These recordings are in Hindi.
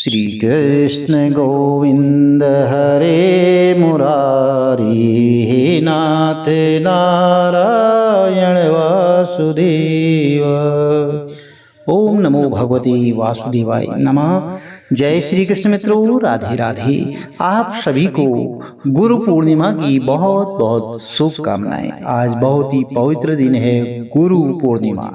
श्री कृष्ण गोविंद हरे मुरारी, हे नाथ नारायण वासुदेव। ओम नमो भगवते वासुदेवाय नमः। जय श्री कृष्ण मित्रों, राधे राधे। आप सभी को गुरु पूर्णिमा की बहुत बहुत शुभकामनाएं। आज बहुत ही पवित्र दिन है गुरु पूर्णिमा।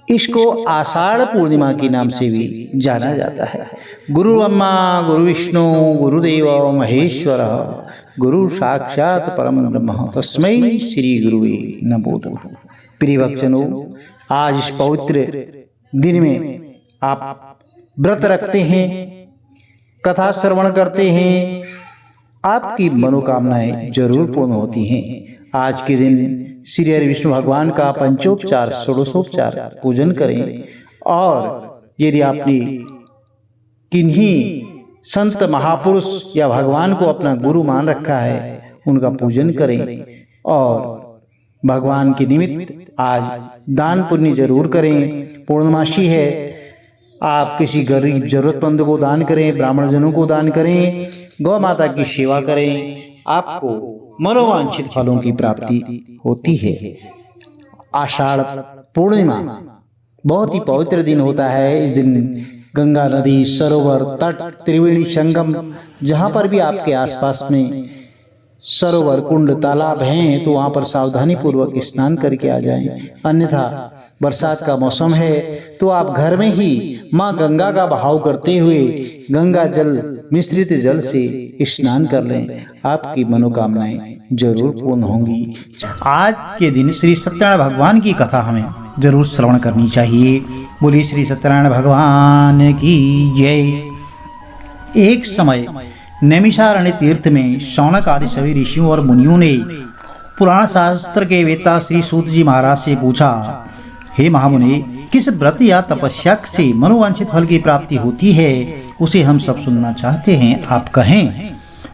इसको आषाढ़ पूर्णिमा के नाम से भी जाना जाता है। गुरु ब्रह्मा गुरु विष्णु गुरुदेव महेश्वर, गुरु साक्षात परम ब्रह्म तस्मै श्री गुरुवे नमो नमः। प्रिय भक्तजनों, आज इस पवित्र दिन में आप व्रत रखते हैं, कथा श्रवण करते हैं, आपकी मनोकामनाएं जरूर पूर्ण होती हैं। आज के दिन श्री हरि विष्णु भगवान का पंचोपचार षोडशोपचार पूजन करें। और यदि आपने किन्हीं संत महापुरुष या भगवान को अपना गुरु मान रखा है, उनका पूजन करें। और भगवान के निमित्त आज दान पुण्य जरूर करें। पूर्णमासी है, आप किसी गरीब जरूरतमंद को दान करें, ब्राह्मण जनों को दान करें, गौ माता की सेवा करें, आपको मनोवांछित फलों की प्राप्ति होती है। आषाढ़ पूर्णिमा बहुत ही पवित्र दिन होता है। इस दिन गंगा नदी, सरोवर, तट, त्रिवेणी संगम, जहाँ पर भी आपके आसपास में सरोवर, कुंड, तालाब हैं, तो वहाँ पर सावधानी पूर्वक स्नान करके आ जाएं। अन्यथा बरसात का मौसम है तो आप घर में ही माँ गंगा का बहाव करते हुए गंगा जल मिश्रित जल से स्नान कर लें। आपकी मनोकामनाएं जरूर पूर्ण होंगी। आज के दिन श्री सत्यनारायण भगवान की कथा हमें जरूर श्रवण करनी चाहिए। बोलिए श्री सत्यनारायण भगवान की जय। एक समय नैमिषारण्य तीर्थ में शौनक आदि सभी ऋषियों और मुनियों ने पुराण शास्त्र के वेता श्री सूत जी महाराज से पूछा, हे महामुनि, किस व्रत या तपस्या से मनोवांछित फल की प्राप्ति होती है, उसे हम सब सुनना चाहते हैं, आप कहें।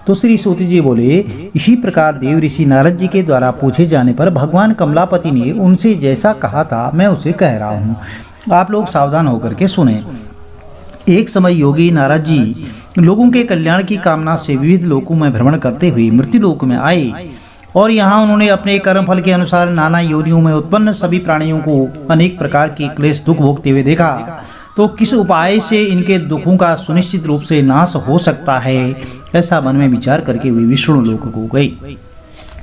तो श्री सूत जी बोले, इसी प्रकार देव ऋषि नारद जी के द्वारा पूछे जाने पर भगवान कमलापति ने उनसे जैसा कहा था मैं उसे कह रहा हूँ, आप लोग सावधान होकर के सुने। एक समय योगी नारद जी लोगों के कल्याण की कामना से विविध लोकों में भ्रमण करते हुए मृत्यु लोक में आए और यहाँ उन्होंने अपने कर्म फल के अनुसार नाना योनियों में उत्पन्न सभी प्राणियों को अनेक प्रकार के क्लेश दुख भोगते हुए देखा। तो किस उपाय से इनके दुखों का सुनिश्चित रूप से नाश हो सकता है, ऐसा मन में विचार करके वे विष्णु लोक को गए।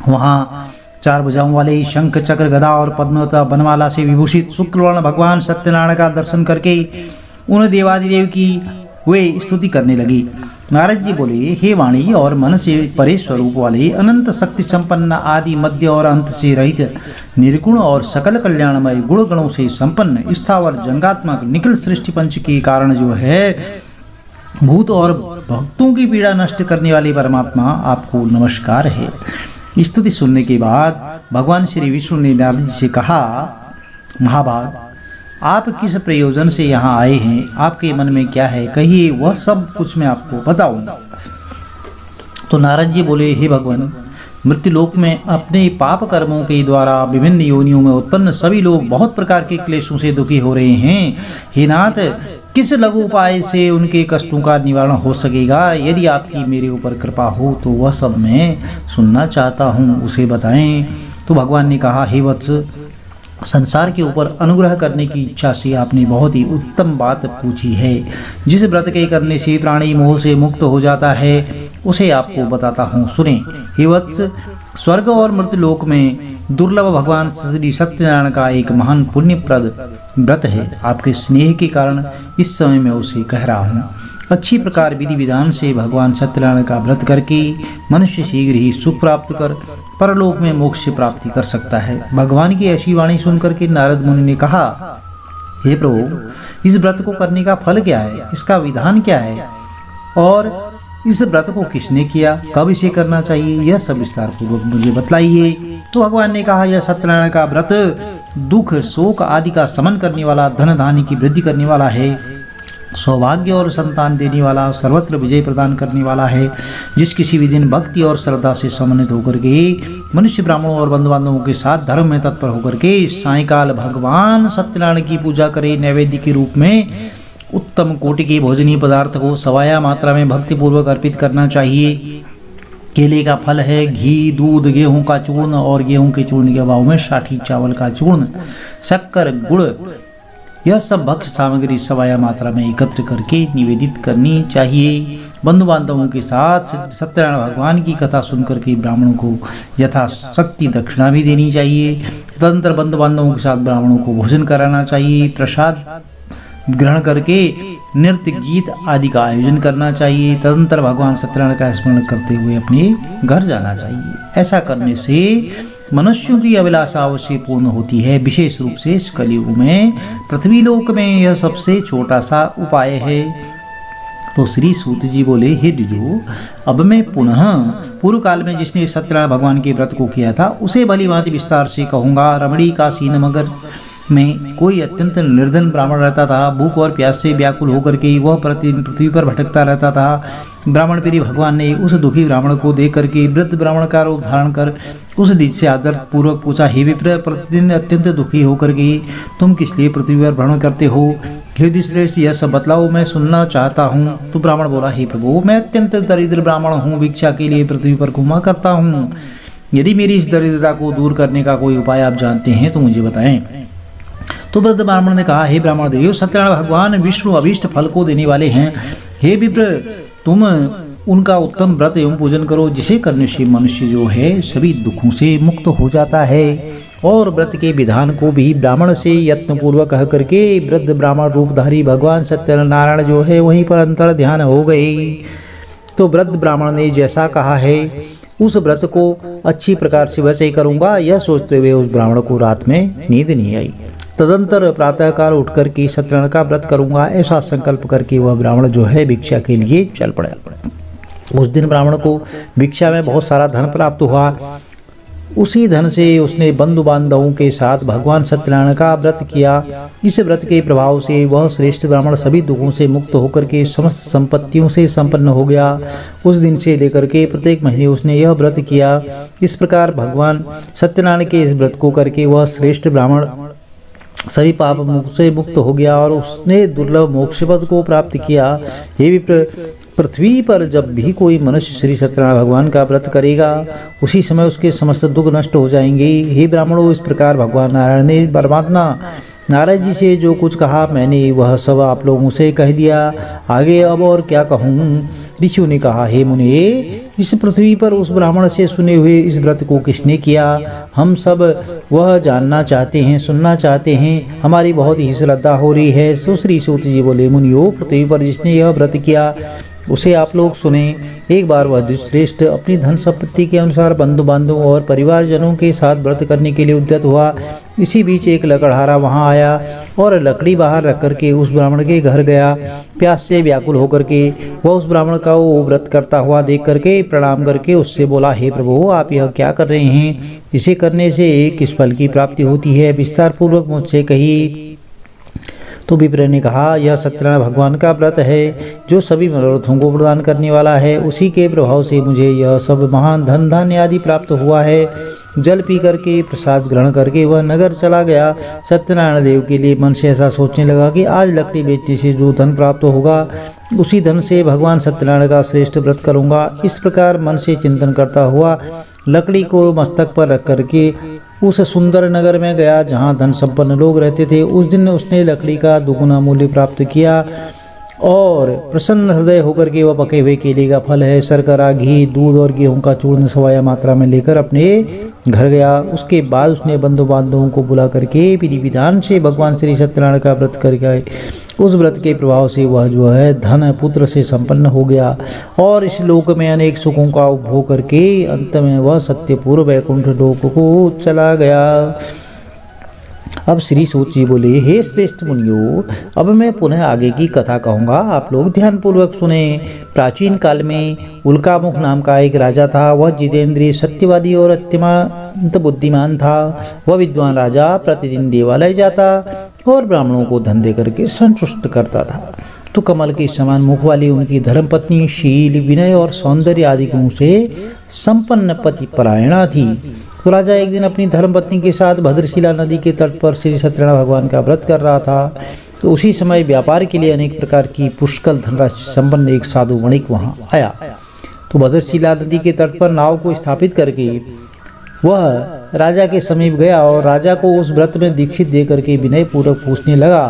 वहाँ चार भुजाओं वाले शंख चक्र गदा और पद्मता बनमाला से विभूषित शुक्लवर्ण भगवान सत्यनारायण का दर्शन करके उन देवादिदेव की वे स्तुति करने लगी। नारद जी बोले, हे वाणी और मन से परे स्वरूप वाले, अनंत शक्ति संपन्न, आदि मध्य और अंत से रहित, निर्गुण और सकल कल्याणमय, गुण गणों से संपन्न, स्थावर जंगात्मक, निखिल सृष्टि पंच के कारण जो है भूत और भक्तों की पीड़ा नष्ट करने वाले परमात्मा, आपको नमस्कार है। स्तुति सुनने के बाद भगवान श्री विष्णु ने नारद जी से कहा, महाभाग, आप किस प्रयोजन से यहाँ आए हैं, आपके मन में क्या है, कहिए, वह सब कुछ मैं आपको बताऊंगा। तो नारद जी बोले, हे भगवान, मृत्युलोक में अपने पाप कर्मों के द्वारा विभिन्न योनियों में उत्पन्न सभी लोग बहुत प्रकार के क्लेशों से दुखी हो रहे हैं। हे नाथ, किस लघु उपाय से उनके कष्टों का निवारण हो सकेगा? यदि आपकी मेरे ऊपर कृपा हो तो वह सब मैं सुनना चाहता हूँ, उसे बताएं। तो भगवान ने कहा, हे वत्स, संसार के ऊपर अनुग्रह करने की इच्छा से आपने बहुत ही उत्तम बात पूछी है। जिस व्रत के करने से प्राणी मोह से मुक्त हो जाता है, उसे आपको बताता हूँ, सुने। हे वत्स, स्वर्ग और मृत्युलोक में दुर्लभ भगवान श्री सत्यनारायण का एक महान पुण्यप्रद व्रत है। आपके स्नेह के कारण इस समय मैं उसे कह रहा हूँ। अच्छी प्रकार विधि विधान से भगवान सत्यनारायण का व्रत करके मनुष्य शीघ्र ही सुख प्राप्त कर परलोक में मोक्ष प्राप्ति कर सकता है। भगवान की ऐसी वाणी सुनकर के नारद मुनि ने कहा, हे प्रभु, इस व्रत को करने का फल क्या है, इसका विधान क्या है, और इस व्रत को किसने किया, कब इसे करना चाहिए, यह सब विस्तार पूर्वक मुझे बतलाइए। तो भगवान ने कहा, यह सत्यनारायण का व्रत दुख शोक आदि का शमन करने वाला, धन धान्य की वृद्धि करने वाला है, सौभाग्य और संतान देने वाला, सर्वत्र विजय प्रदान करने वाला है। जिस किसी भी दिन भक्ति और श्रद्धा से समन्वित होकर के मनुष्य ब्राह्मणों और बंधु बांधवों के साथ धर्म में तत्पर होकर के सायंकाल भगवान सत्यनारायण की पूजा करे नैवेद्य के रूप में, उत्तम कोटि के भोजनीय पदार्थ को सवाया मात्रा में भक्तिपूर्वक अर्पित करना चाहिए। केले का फल है, घी, दूध, गेहूं का चूर्ण और गेहूं के चूर्ण के अभाव में साठी चावल का चूर्ण, शक्कर, गुड़, यह सब भक्ष्य सामग्री सवाया मात्रा में एकत्र करके निवेदित करनी चाहिए। बंधु बांधवों के साथ सत्यनारायण भगवान की कथा सुनकर के ब्राह्मणों को यथाशक्ति दक्षिणा भी देनी चाहिए। तदनंतर बंधु बांधवों के साथ ब्राह्मणों को भोजन कराना चाहिए। प्रसाद ग्रहण करके नृत्य, गीत आदि का आयोजन करना चाहिए। तदनंतर भगवान सत्यनारायण का स्मरण करते हुए अपने घर जाना चाहिए। ऐसा करने से मनुष्यों की अभिलाषा अवश्य पूर्ण होती है। विशेष रूप से इस कलयुग में पृथ्वी लोक में यह सबसे छोटा सा उपाय है। तो श्री सूत जी बोले, हे द्विजो, अब मैं पुनः पूर्व काल में जिसने सत्यनारायण भगवान के व्रत को किया था उसे भली भांति विस्तार से कहूँगा। रमणी काशी नगर में कोई अत्यंत निर्धन ब्राह्मण रहता था। भूख और प्यास से व्याकुल होकर के वह प्रतिदिन पृथ्वी पर भटकता रहता था। ब्राह्मण प्रिय भगवान ने उस दुखी ब्राह्मण को देख करके वृद्ध ब्राह्मण का रूप धारण कर उस द्विज से आदर पूर्वक पूछा, हे विप्र, प्रतिदिन अत्यंत दुखी होकर के तुम किस लिए पृथ्वी पर भ्रमण करते हो? हे युधिष्ठिर, यह सब बतलाओ, मैं सुनना चाहता हूँ। तो ब्राह्मण बोला, हे प्रभु, मैं अत्यंत दरिद्र ब्राह्मण हूँ, भिक्षा के लिए पृथ्वी पर घूमा करता हूँ। यदि मेरी इस दरिद्रता को दूर करने का कोई उपाय आप जानते हैं तो मुझे बताएं। तो वृद्ध ब्राह्मण ने कहा, हे ब्राह्मण देव, सत्यनारायण भगवान विष्णु अभीष्ट फल को देने वाले हैं। हे विप्र, तुम उनका उत्तम व्रत एवं पूजन करो, जिसे करने से मनुष्य जो है सभी दुखों से मुक्त हो जाता है। और व्रत के विधान को भी ब्राह्मण से यत्नपूर्वक कह करके वृद्ध ब्राह्मण रूपधारी भगवान सत्यनारायण जो है वहीं पर अंतर ध्यान हो गए। तो वृद्ध ब्राह्मण ने जैसा कहा है उस व्रत को अच्छी प्रकार से वैसे ही करूँगा, यह सोचते हुए उस ब्राह्मण को रात में नींद नहीं आई। तदंतर प्रातःकाल उठकर के सत्यनारायण का व्रत करूंगा, ऐसा संकल्प करके वह ब्राह्मण जो है भिक्षा के लिए चल पड़ा। उस दिन ब्राह्मण को भिक्षा में बहुत सारा धन प्राप्त हुआ। उसी धन से उसने बंधु बांधवों के साथ भगवान सत्यनारायण का व्रत किया। इस व्रत के प्रभाव से वह श्रेष्ठ ब्राह्मण सभी दुखों से मुक्त होकर के समस्त संपत्तियों से संपन्न हो गया। उस दिन से लेकर के प्रत्येक महीने उसने यह व्रत किया। इस प्रकार भगवान सत्यनारायण के इस व्रत को करके वह श्रेष्ठ ब्राह्मण सभी पाप से मुक्त हो गया और उसने दुर्लभ मोक्ष पद को प्राप्त किया। हे विप्र, पृथ्वी पर जब भी कोई मनुष्य श्री सत्यनारायण भगवान का व्रत करेगा उसी समय उसके समस्त दुख नष्ट हो जाएंगे। हे ब्राह्मणों, इस प्रकार भगवान नारायण ने परमात्मा नारायण जी से जो कुछ कहा मैंने वह सब आप लोगों से कह दिया। आगे अब और क्या कहूँ? ऋषियों ने कहा, हे मुने, इस पृथ्वी पर उस ब्राह्मण से सुने हुए इस व्रत को किसने किया? हम सब वह जानना चाहते हैं, सुनना चाहते हैं, हमारी बहुत ही श्रद्धा हो रही है। सुश्री सूत जी बोले, मुनियो, पृथ्वी पर जिसने यह व्रत किया उसे आप लोग सुने। एक बार वह दुष्श्रेष्ठ अपनी धन संपत्ति के अनुसार बंधु बांधवों और परिवारजनों के साथ व्रत करने के लिए उद्यत हुआ। इसी बीच एक लकड़हारा वहां आया और लकड़ी बाहर रख करके उस ब्राह्मण के घर गया। प्यास से व्याकुल होकर के वह उस ब्राह्मण का वो व्रत करता हुआ देख करके प्रणाम करके उससे बोला, हे प्रभु, आप यह क्या कर रहे हैं? इसे करने से किस फल की प्राप्ति होती है? विस्तार पूर्वक मुझसे कहिए। तो विप्र ने कहा, यह सत्यनारायण भगवान का व्रत है जो सभी मनोरथों को प्रदान करने वाला है। उसी के प्रभाव से मुझे यह सब महान धन धान्य आदि प्राप्त हुआ है। जल पी करके प्रसाद ग्रहण करके वह नगर चला गया। सत्यनारायण देव के लिए मन से ऐसा सोचने लगा कि आज लकड़ी बेचने से जो धन प्राप्त होगा उसी धन से भगवान सत्यनारायण का श्रेष्ठ व्रत करूंगा। इस प्रकार मन से चिंतन करता हुआ लकड़ी को मस्तक पर रख करके उस सुंदर नगर में गया जहाँ धन संपन्न लोग रहते थे। उस दिन उसने लकड़ी का दुगुना मूल्य प्राप्त किया और प्रसन्न हृदय होकर के वह पके हुए केले का फल है, शर्करा, घी, दूध और गेहूं का चूर्ण सवाया मात्रा में लेकर अपने घर गया। उसके बाद उसने बंधु बांधवों को बुला करके विधि विधान से भगवान श्री सत्यनारायण का व्रत कर गए। उस व्रत के प्रभाव से वह जो है धन पुत्र से संपन्न हो गया और इस लोक में अनेक सुखों का उपभोग करके अंत में वह सत्यपुर वैकुंठ लोक को चला गया। अब श्री सूत जी बोले, हे श्रेष्ठ मुनियों, अब मैं पुनः आगे की कथा कहूँगा, आप लोग ध्यान पूर्वक सुने। प्राचीन काल में उल्कामुख नाम का एक राजा था। वह जितेंद्रिय, सत्यवादी और अत्यंत बुद्धिमान था। वह विद्वान राजा प्रतिदिन देवालय जाता और ब्राह्मणों को धन दे करके संतुष्ट करता था। तो कमल के समान मुख वाली उनकी धर्मपत्नी शील, विनय और सौंदर्य आदि गुणों से संपन्न पति परायणा थी। तो राजा एक दिन अपनी धर्मपत्नी के साथ भद्रशिला नदी के तट पर श्री सत्यनारायण भगवान का व्रत कर रहा था। तो उसी समय व्यापार के लिए अनेक प्रकार की पुष्कल धनराशि संपन्न एक साधु वणिक वहाँ आया। तो भद्रशिला नदी के तट पर नाव को स्थापित करके वह राजा के समीप गया और राजा को उस व्रत में दीक्षित दे करके विनय पूर्वक पूछने लगा।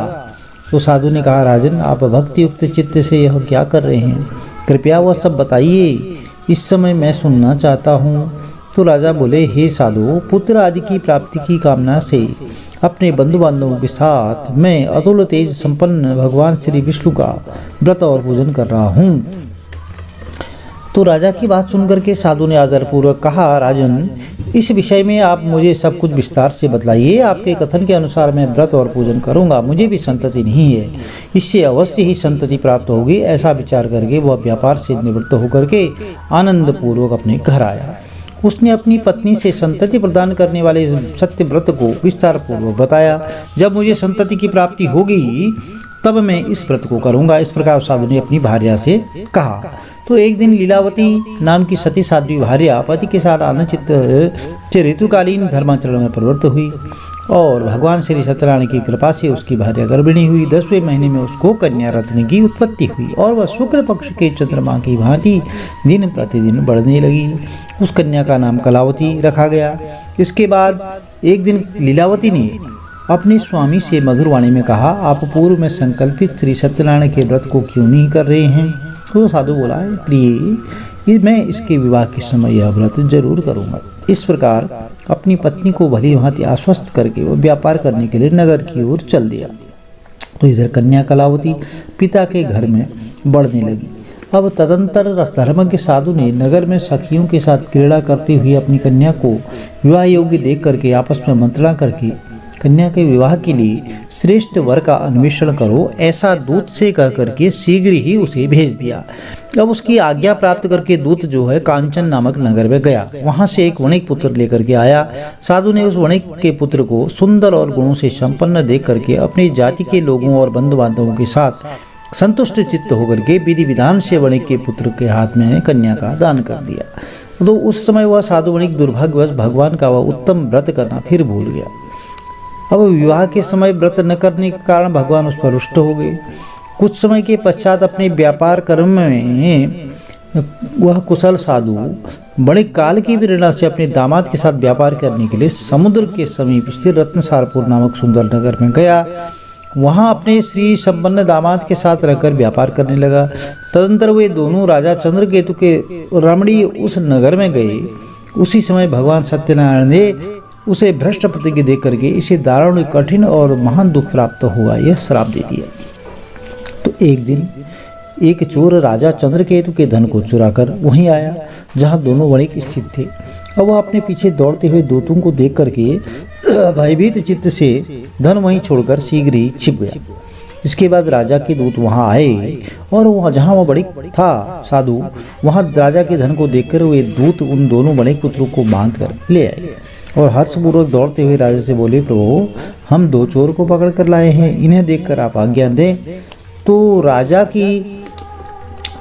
तो साधु ने कहा, राजन, आप भक्ति युक्त चित्त से यह क्या कर रहे हैं? कृपया वह सब बताइए, इस समय मैं सुनना चाहता हूँ। तो राजा बोले, हे साधु, पुत्र आदि की प्राप्ति की कामना से अपने बंधु बांधवों के साथ मैं अतुल तेज संपन्न भगवान श्री विष्णु का व्रत और पूजन कर रहा हूँ। तो राजा की बात सुनकर के साधु ने आदरपूर्वक कहा, राजन, इस विषय में आप मुझे सब कुछ विस्तार से बतलाइए। आपके कथन के अनुसार मैं व्रत और पूजन करूंगा। मुझे भी संतति नहीं है, इससे अवश्य ही संतति प्राप्त होगी। ऐसा विचार करके वह व्यापार से निवृत्त होकर के आनंद पूर्वक अपने घर आया। उसने अपनी पत्नी से संतति प्रदान करने वाले इस सत्य व्रत को विस्तार पूर्वक बताया। जब मुझे संतति की प्राप्ति होगी तब मैं इस व्रत को करूंगा। इस प्रकार साधु ने अपनी भार्या से कहा। तो एक दिन लीलावती नाम की सती साध्वी भार्या पति के साथ आनंद चित्त से ऋतुकालीन धर्माचरण में प्रवृत्त हुई और भगवान श्री सत्यनारायण की कृपा से उसकी भार्या गर्भिणी हुई। 10वें महीने में उसको कन्या रत्न की उत्पत्ति हुई और वह शुक्ल पक्ष के चंद्रमा की भांति दिन प्रतिदिन बढ़ने लगी। उस कन्या का नाम कलावती रखा गया। इसके बाद एक दिन लीलावती ने अपने स्वामी से मधुर वाणी में कहा, आप पूर्व में संकल्पित श्री सत्यनारायण के व्रत को क्यों नहीं कर रहे हैं? तो साधु बोला, प्रिय, मैं इसके विवाह के समय यह व्रत जरूर करूंगा। इस प्रकार अपनी पत्नी को भली भांति आश्वस्त करके वो व्यापार करने के लिए नगर की ओर चल दिया। तो इधर कन्या कलावती पिता के घर में बढ़ने लगी। अब तदंतर धर्म के साधु ने नगर में सखियों के साथ क्रीड़ा करती हुई अपनी कन्या को विवाह योग्य देख करके आपस में मंत्रणा करके कन्या के विवाह के लिए श्रेष्ठ वर का अन्वेषण करो, ऐसा दूत से कह करके शीघ्र ही उसे भेज दिया। अब उसकी आज्ञा प्राप्त करके दूत जो है कांचन नामक नगर में गया। वहां से एक वणिक पुत्र लेकर के आया। साधु ने उस वणिक के पुत्र को सुंदर और गुणों से संपन्न देख करके अपनी जाति के लोगों और बंधु बांधवों के साथ संतुष्ट चित्त होकर के विधि विधान से वणिक के पुत्र के हाथ में कन्या का दान कर दिया। तो उस समय वह साधु वणिक दुर्भाग्यवश भगवान का वह उत्तम व्रत करना फिर भूल गया। अब विवाह के समय व्रत न करने के कारण भगवान उस पर रुष्ट हो गए। कुछ समय के पश्चात अपने व्यापार कर्म में वह कुशल साधु बड़े काल की प्रेरणा से अपने दामाद के साथ व्यापार करने के लिए समुद्र के समीप स्थित रत्नसारपुर नामक सुंदर नगर में गया। वहां अपने श्री संपन्न दामाद के साथ रहकर व्यापार करने लगा। तदंतर वे दोनों राजा चंद्रकेतु के रमणीय उस नगर में गए। उसी समय भगवान सत्यनारायण ने उसे भ्रष्ट प्रतिज्ञा देख करके इसे दारुण, कठिन और महान दुख प्राप्त हुआ यह श्राप दे दिया। तो एक दिन एक चोर राजा चंद्रकेतु के धन को चुराकर वहीं आया जहां दोनों वणिक स्थित थे। अब वह अपने पीछे दौड़ते हुए दूतों को देख करके भयभीत चित्त से धन वहीं छोड़कर शीघ्र ही छिप गया। इसके बाद राजा के दूत वहां आए और वह जहां वह वणिक था साधु, वहां राजा के धन को देखकर वे दूत उन दोनों वणिक पुत्रों को बांध कर ले आए और हर्षपूर्वक दौड़ते हुए राजा से बोले, प्रभु, हम 2 चोर को पकड़ कर लाए हैं, इन्हें देखकर आप आज्ञा दें। तो राजा की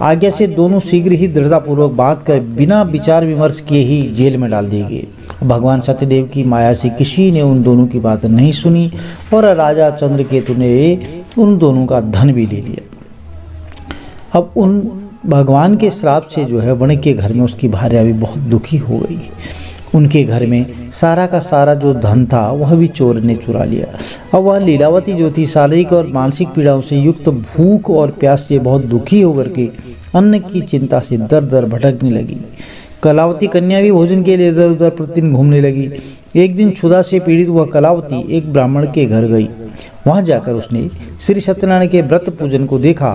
आज्ञा से दोनों शीघ्र ही दृढ़तापूर्वक बांध कर बिना विचार विमर्श किए ही जेल में डाल दिए गए। भगवान सत्यदेव की माया से किसी ने उन दोनों की बात नहीं सुनी और राजा चंद्रकेतु ने उन दोनों का धन भी ले लिया। अब उन भगवान के श्राप से जो है वणिक के घर में उसकी भार्या भी बहुत दुखी हो गई। उनके घर में सारा का सारा जो धन था वह भी चोर ने चुरा लिया। अब वह लीलावती जो थी शारीरिक और मानसिक पीड़ाओं से युक्त भूख और प्यास से बहुत दुखी होकर के अन्न की चिंता से दर दर भटकने लगी। कलावती कन्या भी भोजन के लिए इधर उधर प्रतिदिन घूमने लगी। एक दिन क्षुधा से पीड़ित वह कलावती एक ब्राह्मण के घर गई। वहां जाकर उसने श्री सत्यनारायण के व्रत पूजन को देखा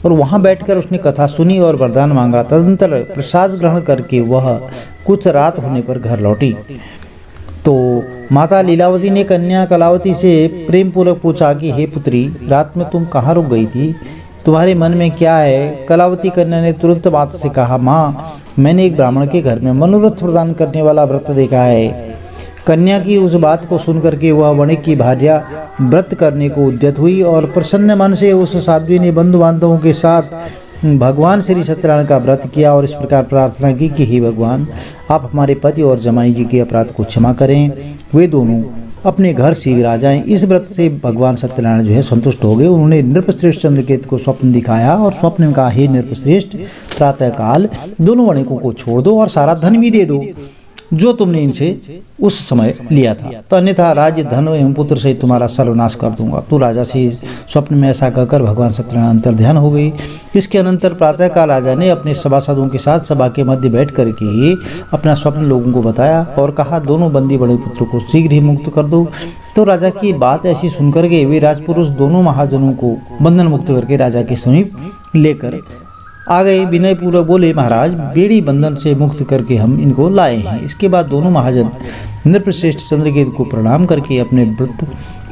और वहां बैठकर उसने कथा सुनी और वरदान मांगा। तदंतर प्रसाद ग्रहण करके वह कुछ रात होने पर घर लौटी। तो माता लीलावती ने कन्या कलावती से प्रेम पूर्वक पूछा कि हे पुत्री, रात में तुम कहाँ रुक गई थी? तुम्हारे मन में क्या है? कलावती कन्या ने तुरंत माता से कहा, माँ, मैंने एक ब्राह्मण के घर में मनोरथ प्रदान करने वाला व्रत देखा है। कन्या की उस बात को सुनकर के वह वणिक की भार्या व्रत करने को उद्यत हुई और प्रसन्न मन से उस साध्वी ने बंधु बांधवों के साथ भगवान श्री सत्यनारायण का व्रत किया और इस प्रकार प्रार्थना की कि हे भगवान, आप हमारे पति और जमाई जी के अपराध को क्षमा करें। वे दोनों अपने घर शीघ्र आ जाएं। इस व्रत से भगवान सत्यनारायण जो है संतुष्ट हो गए। उन्होंने नृपश्रेष्ठ चंद्रकेतु को स्वप्न दिखाया और स्वप्न में कहा, हे नृपश्रेष्ठ, प्रातःकाल दोनों वणिकों को छोड़ दो और सारा धन भी दे दो जो तुमने इनसे उस समय लिया था, तो अन्यथा राज्य, धन एवं पुत्र सहित तुम्हारा सर्वनाश कर दूंगा। तो राजा से स्वप्न में ऐसा कहकर भगवान सत्यनारायण अंतर ध्यान हो गई। इसके अनंतर प्रातःकाल राजा ने अपने सभासदों के साथ सभा के मध्य बैठ करके अपना स्वप्न लोगों को बताया और कहा, दोनों बंदी बड़े पुत्रों को शीघ्र ही मुक्त कर दो। तो राजा की बात ऐसी सुनकर के वे राजपुरुष दोनों महाजनों को बंधन मुक्त करके राजा के समीप लेकर आ गए। विनय पूर्वक बोले, महाराज, बेड़ी बंधन से मुक्त करके हम इनको लाए हैं। इसके बाद दोनों महाजन नृपश्रेष्ठ चंद्रकेतु को प्रणाम करके अपने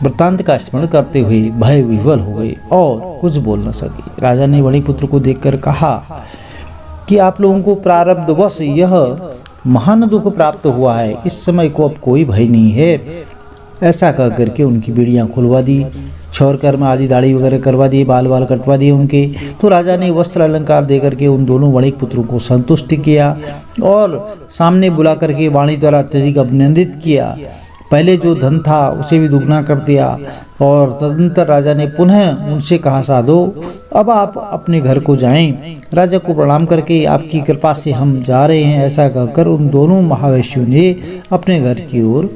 वृत्तांत का स्मरण करते हुए भय विह्वल हो गए और कुछ बोल न सके। राजा ने वणिपुत्र को देखकर कहा कि आप लोगों को प्रारब्धवश यह महान दुख प्राप्त हुआ है, इस समय को अब कोई भय नहीं है। ऐसा कह करके उनकी बेड़ियां खुलवा दी, क्षौर कर्म आदि दाढ़ी वगैरह करवा दिए, बाल बाल कटवा दिए उनके। तो राजा ने वस्त्र अलंकार दे करके उन दोनों वणिक पुत्रों को संतुष्ट किया और सामने बुला करके वाणी द्वारा अत्यधिक अभिनंदित किया। पहले जो धन था उसे भी दुगना कर दिया और तदनंतर राजा ने पुनः उनसे कहा, साधो, अब आप अपने घर को जाएं। राजा को प्रणाम करके, आपकी कृपा से हम जा रहे हैं, ऐसा कहकर उन दोनों महावैश्यों ने अपने घर की ओर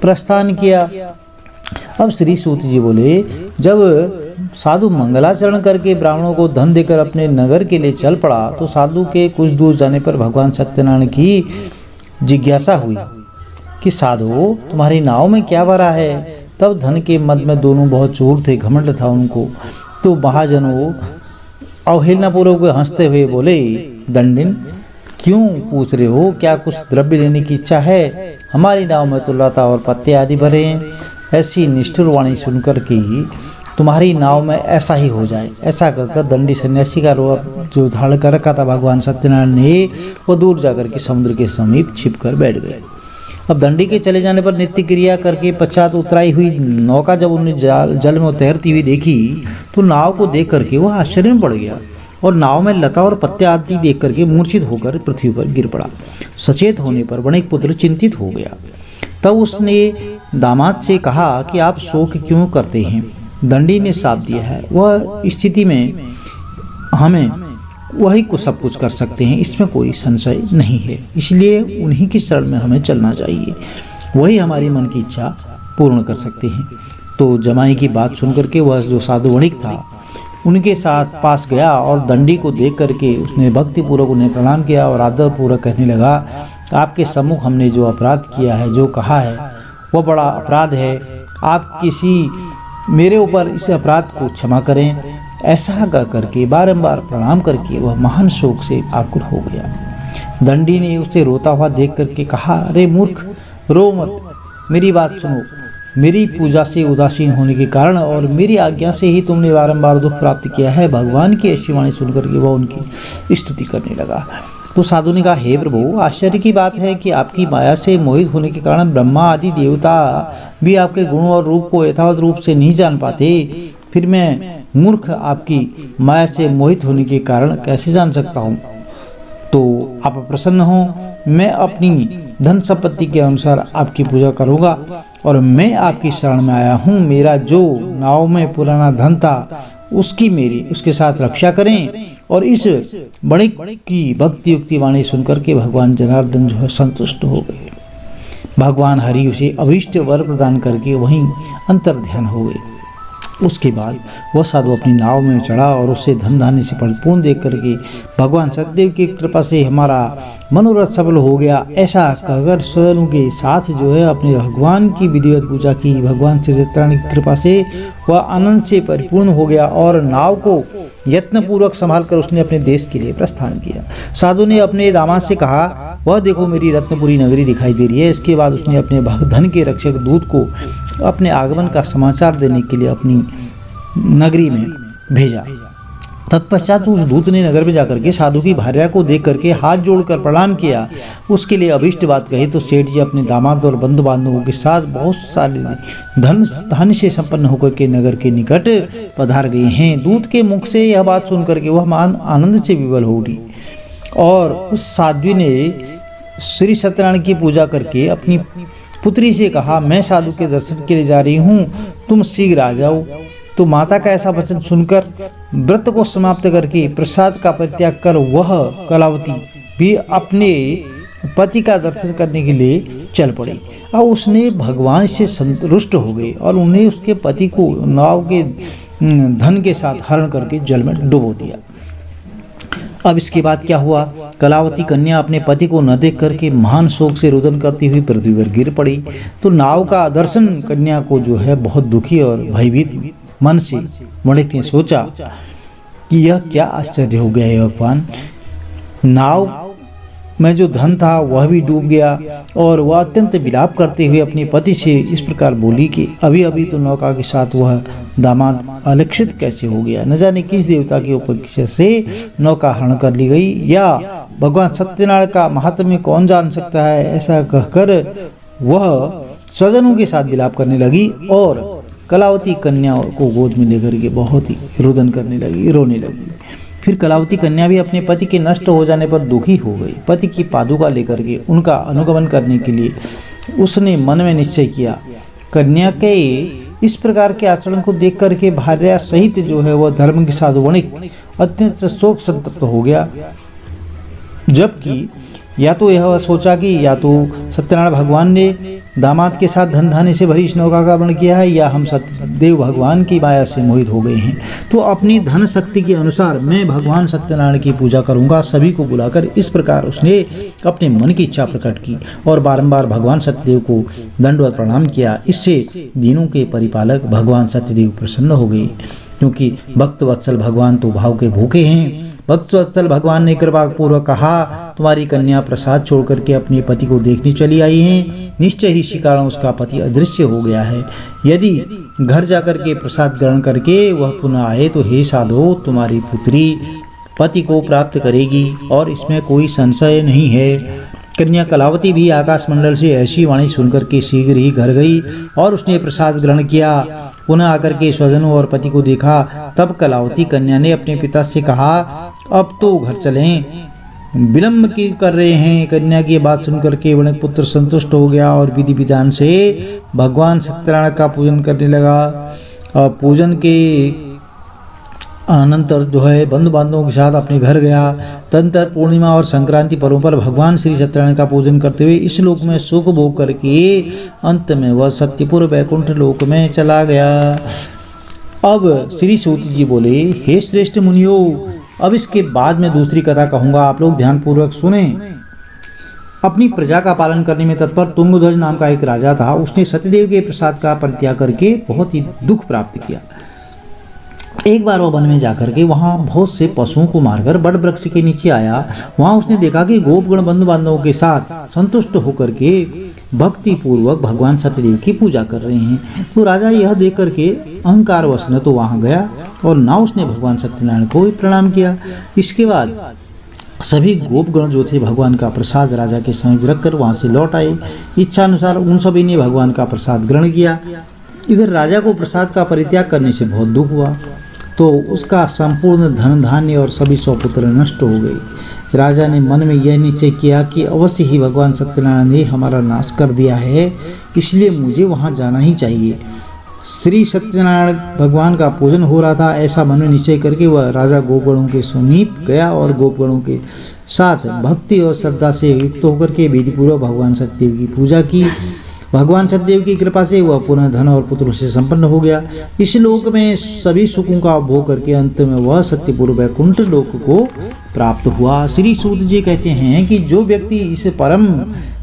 प्रस्थान किया। अब श्री सूत जी बोले, जब साधु मंगलाचरण करके ब्राह्मणों को धन देकर अपने नगर के लिए चल पड़ा तो साधु के कुछ दूर जाने पर भगवान सत्यनारायण की जिज्ञासा हुई कि साधु, तुम्हारी नाव में क्या भरा है? तब धन के मद में दोनों बहुत चोर थे, घमंड था उनको। तो महाजनों अवहेलनापूर्वक हंसते हुए बोले, दंडिन, क्यों पूछ रहे हो? क्या कुछ द्रव्य लेने की इच्छा है? हमारी नाव में तो लता और पत्ते आदि भरे हैं। ऐसी निष्ठुर वाणी सुनकर कि तुम्हारी नाव में ऐसा ही हो जाए, ऐसा कहकर दंडी सन्यासी का रूप जो धारण कर रखा था भगवान सत्यनारायण ने, वो दूर जाकर के समुद्र के समीप छिपकर बैठ गए। अब दंडी के चले जाने पर नित्य क्रिया करके पश्चात उतराई हुई नौका जब उन्हें जल में तैरती हुई देखी तो नाव को देख करके वह आश्चर्य में पड़ गया और नाव में लता और पत्ते आदि देख करके मूर्छित होकर पृथ्वी पर गिर पड़ा। सचेत होने पर वणिक पुत्र चिंतित हो गया। तब उसने दामाद से कहा कि आप शोक क्यों करते हैं? दंडी ने साथ दिया है, वह स्थिति में हमें वही को सब कुछ कर सकते हैं, इसमें कोई संशय नहीं है। इसलिए उन्हीं के शरण में हमें चलना चाहिए, वही हमारी मन की इच्छा पूर्ण कर सकते हैं। तो जमाई की बात सुनकर के वह जो साधु वणिक था उनके साथ पास गया और दंडी को देख करके उसने भक्तिपूर्वक उन्हें प्रणाम किया और आदरपूर्वक कहने लगा, आपके सम्मुख हमने जो अपराध किया है, जो कहा है, वह बड़ा अपराध है। आप किसी मेरे ऊपर इस अपराध को क्षमा करें। ऐसा कह करके बारंबार प्रणाम करके वह महान शोक से आकुल हो गया। दंडी ने उसे रोता हुआ देख करके कहा, अरे मूर्ख, रो मत, मेरी बात सुनो। मेरी पूजा से उदासीन होने के कारण और मेरी आज्ञा से ही तुमने बारंबार दुख प्राप्त किया है। भगवान की ऐसी वाणी सुनकर के वह उनकी स्तुति करने लगा। तो साधु ने कहा, हे प्रभु, आश्चर्य की बात है कि आपकी माया से मोहित होने के कारण ब्रह्मा आदि देवता भी आपके गुण और रूप को यथावत रूप से नहीं जान पाते, फिर मैं मूर्ख आपकी माया से मोहित होने के कारण कैसे जान सकता हूँ? तो आप प्रसन्न हो, मैं अपनी धन संपत्ति के अनुसार आपकी पूजा करूँगा और मैं आपकी शरण में आया हूँ। मेरा जो नाव में पुराना धन था उसके साथ रक्षा करें। और इस वणिक की भक्ति युक्ति वाणी सुनकर के भगवान जनार्दन जो है संतुष्ट हो गए। भगवान हरि उसे अभीष्ट वर प्रदान करके वहीं अंतर ध्यान हो गए। उसके बाद वह साधु अपनी नाव में चढ़ा और उससे धन धान्य से परिपूर्ण देख करके भगवान सतदेव की कृपा से हमारा मनोरथ सफल हो गया, ऐसा कहकर स्वजनों के साथ जो है अपने भगवान की विधिवत पूजा की। भगवान श्री सत्यनारायण की कृपा से वह आनंद से परिपूर्ण हो गया और नाव को यत्नपूर्वक संभाल कर उसने अपने देश के लिए प्रस्थान किया। साधु ने अपने दामाद से कहा, वह देखो मेरी रत्नपुरी नगरी दिखाई दे रही है। इसके बाद उसने अपने धन के रक्षक दूत को अपने आगमन का समाचार देने के लिए अपनी नगरी में भेजा। तत्पश्चात उस दूत ने नगर में जाकर के साधु की भार्या को देख करके हाथ जोड़कर प्रणाम किया, उसके लिए अभीष्ट बात कही। तो सेठ जी अपने दामाद और बंधु बांधवों के साथ बहुत सारे धन से संपन्न होकर के नगर के निकट पधार गए हैं। दूत के मुख से यह बात सुनकर के वह मान आनंद से विवल हो उठी और उस साध्वी ने श्री सत्यनारायण की पूजा करके अपनी पुत्री से कहा, मैं साधु के दर्शन के लिए जा रही हूँ, तुम शीघ्र आ जाओ। तो माता का ऐसा वचन सुनकर व्रत को समाप्त करके प्रसाद का परित्याग कर वह कलावती भी अपने पति का दर्शन करने के लिए चल पड़ी। और उसने भगवान से संतुष्ट हो गई और उन्हें उसके पति को नाव के धन के साथ हरण करके जल में डुबो दिया। अब इसके बाद क्या हुआ? कलावती कन्या अपने पति को न देख करके महान शोक से रुदन करती हुई पृथ्वी पर गिर पड़ी। तो नाव का दर्शन कन्या को जो है बहुत दुखी और भयभीत मन से वणिक ने सोचा कि यह क्या आश्चर्य हो गया है भगवान, नाव में जो धन था वह भी डूब गया। और वह अत्यंत विलाप करते हुए अपने पति से इस प्रकार बोली कि अभी अभी तो नौका के साथ वह दामाद अलक्षित कैसे हो गया, न जाने किस देवता के उपदेश से नौका हरण कर ली गई, या भगवान सत्यनारायण का महात्म्य कौन जान सकता है। ऐसा कहकर वह स्वजनों के साथ विलाप करने लगी और कलावती कन्या को गोद में लेकर के बहुत ही रुदन करने लगी, रोने लगी। फिर कलावती कन्या भी अपने पति के नष्ट हो जाने पर दुखी हो गई। पति की पादुका लेकर के उनका अनुगमन करने के लिए उसने मन में निश्चय किया। कन्या के इस प्रकार के आचरण को देख करके भार्या सहित जो है वह धर्म के साथ वणिक अत्यंत शोक संतप्त हो गया। जबकि या तो यह सोचा कि या तो सत्यनारायण भगवान ने दामाद के साथ धन धान्य से भरी इस नौका का वर्ण किया है, या हम सत्यदेव भगवान की माया से मोहित हो गए हैं। तो अपनी धन शक्ति के अनुसार मैं भगवान सत्यनारायण की पूजा करूंगा। सभी को बुलाकर इस प्रकार उसने अपने मन की इच्छा प्रकट की और बारंबार भगवान सत्यदेव को दंडवत प्रणाम किया। इससे दीनों के परिपालक भगवान सत्यदेव प्रसन्न हो गए, क्योंकि भक्त वत्सल भगवान तो भाव के भूखे हैं। भक्तवत्सल भगवान ने कृपा पूर्वक कहा, तुम्हारी कन्या प्रसाद छोड़ करके अपने पति को देखने चली आई है। निश्चय ही इसी कारण उसका पति अदृश्य हो गया है। यदि घर जाकर के प्रसाद ग्रहण करके वह पुनः आए तो हे साधो, तुम्हारी पुत्री पति को प्राप्त करेगी और इसमें कोई संशय नहीं है। कन्या कलावती भी आकाश मंडल से ऐसी वाणी सुनकर के शीघ्र ही घर गई और उसने प्रसाद ग्रहण किया। पुनः आकर के स्वजनों और पति को देखा। तब कलावती कन्या ने अपने पिता से कहा, अब तो घर चलें, विलम्ब की कर रहे हैं। कन्या की बात सुनकर के वणिक पुत्र संतुष्ट हो गया और विधि विधान से भगवान सत्यनारायण का पूजन करने लगा। और पूजन के अनंतर जो है बंधु बांधवों के साथ अपने घर गया। तदंतर पूर्णिमा और संक्रांति पर्वों पर भगवान श्री सत्यनारायण का पूजन करते हुए इस लोक में सुख भोग करके अंत में वह सत्यपुर वैकुंठ लोक में चला गया। अब श्री सूत जी बोले, हे श्रेष्ठ मुनियों, अब इसके बाद मैं दूसरी कथा कहूंगा, आप लोग ध्यानपूर्वक सुने। अपनी प्रजा का पालन करने में तत्पर तुंगध्वज नाम का एक राजा था। उसने सत्यदेव के प्रसाद का परित्याग करके बहुत ही दुख प्राप्त किया। एक बार वह वन में जाकर के वहाँ बहुत से पशुओं को मारकर बड़ वृक्ष के नीचे आया। वहाँ उसने देखा कि गोपगण बंधु बांधवों के साथ संतुष्ट होकर के भक्ति पूर्वक भगवान सत्यदेव की पूजा कर रहे हैं। तो राजा यह देख करके अहंकारवश न तो वहाँ गया और न उसने भगवान सत्यनारायण को प्रणाम किया। इसके बाद सभी गोपगण जो थे भगवान का प्रसाद राजा के समीप रखकर वहाँ से लौट आए। इच्छा अनुसार उन सभी ने भगवान का प्रसाद ग्रहण किया। इधर राजा को प्रसाद का परित्याग करने से बहुत दुख हुआ, तो उसका संपूर्ण धन धान्य और सभी सौपुत्र नष्ट हो गए। राजा ने मन में यह निश्चय किया कि अवश्य ही भगवान सत्यनारायण ने हमारा नाश कर दिया है, इसलिए मुझे वहाँ जाना ही चाहिए। श्री सत्यनारायण भगवान का पूजन हो रहा था, ऐसा मन में निश्चय करके वह राजा गोपगणों के समीप गया और गोपगणों के साथ भक्ति और श्रद्धा से युक्त होकर के विधिपूर्वक भगवान सत्यदेव की पूजा की। भगवान सत्यदेव की कृपा से वह पुनः धन और पुत्रों से संपन्न हो गया। इस लोक में सभी सुखों का भोग करके अंत में वह सत्यपुर वैकुंठ लोक को प्राप्त हुआ। श्री सूत जी कहते हैं कि जो व्यक्ति इस परम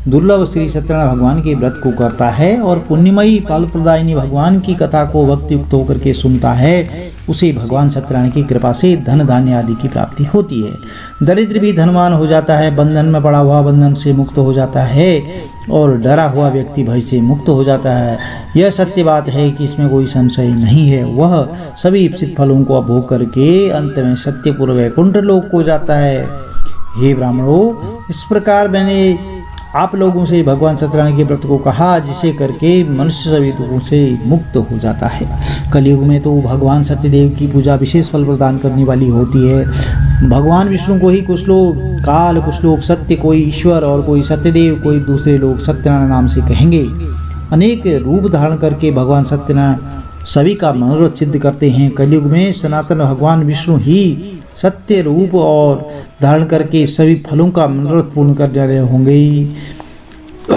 दुर्लभ श्री सत्यनारायण भगवान के व्रत को करता है और पुण्यमयी फल प्रदायिनी भगवान की कथा को भक्ति युक्त होकर के सुनता है, उसे भगवान सत्यनारायण की कृपा से धन धान्य आदि की प्राप्ति होती है। दरिद्र भी धनवान हो जाता है, बंधन में पड़ा हुआ बंधन से मुक्त हो जाता है और डरा हुआ व्यक्ति भय से मुक्त हो जाता है। यह सत्य बात है कि इसमें कोई संशय नहीं है। वह सभी इप्सित फलों को भोग करके अंत में सत्यपुर वैकुंठ लोक को जाता है। हे ब्राह्मणों, इस प्रकार मैंने आप लोगों से भगवान सत्यनारायण के व्रत को कहा, जिसे करके मनुष्य सभी दुखों से मुक्त हो जाता है। कलयुग में तो भगवान सत्यदेव की पूजा विशेष फल प्रदान करने वाली होती है। भगवान विष्णु को ही कुछ लोग काल कुछ लोग सत्य, कोई ईश्वर और कोई सत्यदेव, कोई दूसरे लोग सत्यनारायण नाम से कहेंगे। अनेक रूप धारण करके भगवान सत्यनारायण सभी का मनोरथ सिद्ध करते हैं। कलयुग में सनातन भगवान विष्णु ही सत्य रूप और धारण करके सभी फलों का मनोरथ पूर्ण करने वाले होंगे।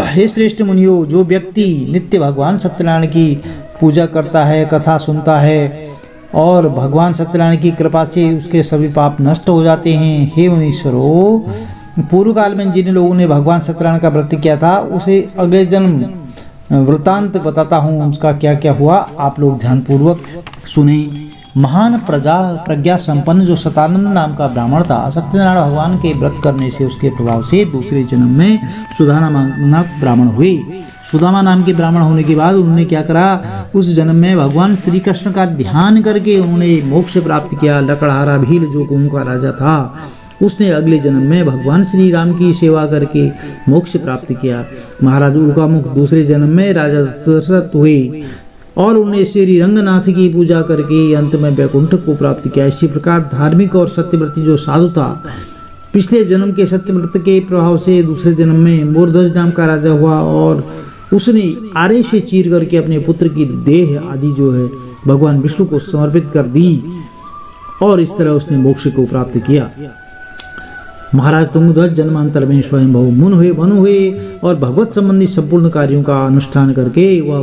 हे श्रेष्ठ मुनियों, जो व्यक्ति नित्य भगवान सत्यनारायण की पूजा करता है, कथा सुनता है और भगवान सत्यनारायण की कृपा से उसके सभी पाप नष्ट हो जाते हैं। हे मुनीश्वरों, पूर्व काल में जिन लोगों ने भगवान सत्यनारायण का व्रत किया था उसे अगले जन्म वृतांत बताता हूँ, उसका क्या क्या हुआ, आप लोग ध्यानपूर्वक सुने। महान प्रज्ञा संपन्न जो सतानंद नाम का ब्राह्मण था, सत्यनारायण भगवान के व्रत करने से उसके प्रभाव से दूसरे जन्म में सुदामा नामक ब्राह्मण हुए। सुदामा नाम के ब्राह्मण होने के बाद उन्होंने क्या करा, उस जन्म में भगवान श्री कृष्ण का ध्यान करके उन्होंने मोक्ष प्राप्त किया। लकड़हारा भील जो कुंभ का राजा था, उसने अगले जन्म में भगवान श्री राम की सेवा करके मोक्ष प्राप्त किया। महाराज उल्कामुख दूसरे जन्म में राजा दशरथ हुए और उन्हें श्री रंगनाथ की पूजा करके अंत में वैकुंठ को प्राप्त किया। इसी प्रकार धार्मिक और सत्यव्रती जो साधु था, पिछले जन्म के सत्यव्रत के प्रभाव से दूसरे जन्म में मोरध्वज नाम का राजा हुआ और उसने आरे से चीर करके अपने पुत्र की देह आदि जो है भगवान विष्णु को समर्पित कर दी और इस तरह उसने मोक्ष को प्राप्त किया। महाराज तुंगध्वज जन्मांतर में स्वयं मुन हुए, मनु हुए और भगवत संबंधी संपूर्ण कार्यों का अनुष्ठान करके वह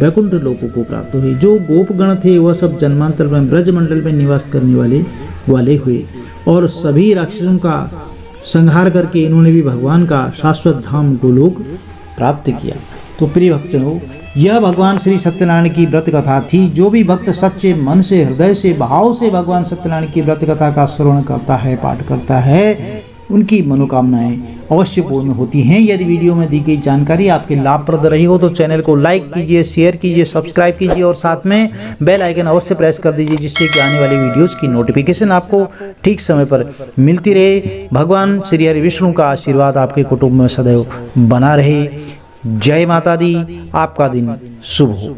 वैकुंठ लोकों को प्राप्त हुए। जो गोपगण थे वह सब जन्मांतर में ब्रज मंडल में निवास करने वाले हुए और सभी राक्षसों का संहार करके इन्होंने भी भगवान का शाश्वत धाम गोलोक प्राप्त किया। तो प्रिय भक्तजनों, यह भगवान श्री सत्यनारायण की व्रत कथा थी। जो भी भक्त सच्चे मन से, हृदय से, भाव से भगवान सत्यनारायण की व्रत कथा का श्रवण करता है, पाठ करता है, उनकी मनोकामनाएं अवश्य पूर्ण होती हैं। यदि वीडियो में दी गई जानकारी आपके लाभप्रद रही हो तो चैनल को लाइक कीजिए, शेयर कीजिए, सब्सक्राइब कीजिए और साथ में बेल आइकन अवश्य प्रेस कर दीजिए, जिससे कि आने वाली वीडियोज़ की नोटिफिकेशन आपको ठीक समय पर मिलती रहे। भगवान श्री हरि विष्णु का आशीर्वाद आपके कुटुंब में सदैव बना रहे। जय माता दी। आपका दिन शुभ हो।